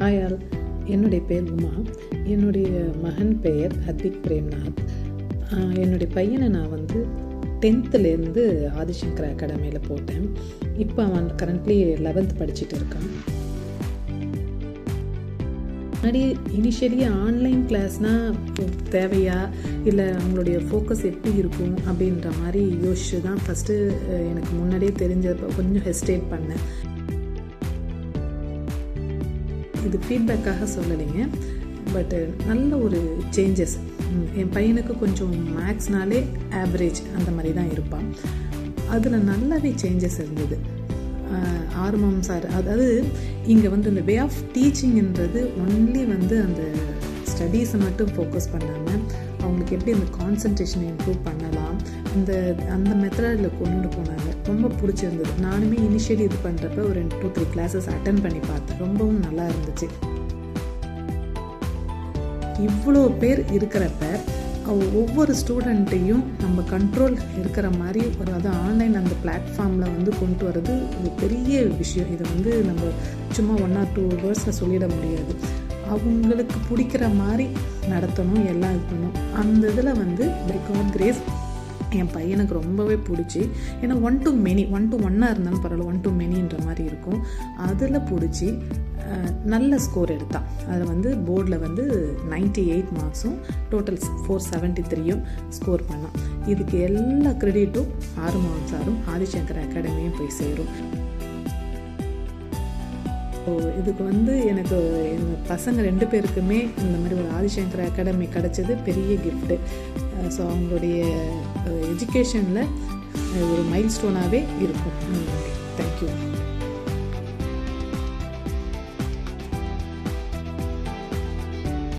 Hi all, என்னுடைய பேர் உமா. என்னுடைய மகன் பெயர் ஹர்திக் பிரேம்நாத். என்னுடைய பையனை நான் 10th ஆதிசங்கர் அகாடமியில் போட்டேன். இப்போ அவன் கரண்ட்லி 11th படிச்சுட்டு இருக்கான். முன்னாடி இனிஷியலி ஆன்லைன் கிளாஸ்னால் தேவையா இல்லை அவங்களுடைய ஃபோக்கஸ் எப்படி இருக்கும் அப்படின்ற மாதிரி யோசிச்சு தான் ஃபஸ்ட்டு எனக்கு முன்னாடியே தெரிஞ்சப்போ கொஞ்சம் ஹெசிடேட் பண்ணேன். இது ஃபீட்பேக்காக சொல்லலைங்க, பட்டு நல்ல ஒரு சேஞ்சஸ். என் பையனுக்கு கொஞ்சம் மேக்ஸ்னாலே ஆவரேஜ் அந்த மாதிரி தான் இருப்பான். அதில் நல்லாவே சேஞ்சஸ் இருந்தது. ஆர்வம் சார், அதாவது இங்கே இந்த வே ஆஃப் டீச்சிங்ன்றது ஒன்லி அந்த ஸ்டடீஸை மட்டும் ஃபோக்கஸ் பண்ணாமல் அவங்களுக்கு எப்படி அந்த கான்சன்ட்ரேஷனை இம்ப்ரூவ் பண்ணலாம், அந்த மெத்தடில் கொண்டு போனாங்க. ரொம்ப பிடிச்சிருந்தது. நானுமே இனிஷியலி இது பண்ணுறப்ப ஒரு 2-3 கிளாஸஸ் அட்டன் பண்ணி பார்த்தேன். ரொம்பவும் நல்லா இருந்துச்சு. இவ்வளோ பேர் இருக்கிறப்ப ஒவ்வொரு ஸ்டூடெண்ட்டையும் நம்ம கண்ட்ரோல் இருக்கிற மாதிரி அது ஆன்லைன் அந்த பிளாட்ஃபார்மில் கொண்டு வர்றது ஒரு பெரிய விஷயம். இதை நம்ம சும்மா 1 or 2 hours சொல்லிட முடியாது. அவங்களுக்கு பிடிக்கிற மாதிரி நடத்தணும், எல்லாம் இது பண்ணணும். அந்த இதில் பை காட் கிரேஸ் என் பையனுக்கு ரொம்பவே பிடிச்சி. ஏன்னா 1 to many 1 to 1 இருந்தாலும் பரவாயில்ல, 1 to manyன்ற மாதிரி இருக்கும். அதில் பிடிச்சி நல்ல ஸ்கோர் எடுத்தான். அதில் போர்டில் 98 மார்க்ஸும் டோட்டல் 473 ஸ்கோர் பண்ணான். இதுக்கு எல்லா கிரெடிட்டும் ஆறுமுகம் சாரும் ஆதிசங்கர் அகாடமியும் போய் சேரும். இதுக்கு எனக்கு எங்கள் பசங்க 2 பேருக்குமே இந்த மாதிரி ஒரு ஆதிசங்கர் அகாடமி கிடச்சது பெரிய கிஃப்ட்டு. ஸோ அவங்களுடைய எஜுகேஷனில் ஒரு மைல்ஸ்டோனாகவே இருக்கும். தேங்க்யூ.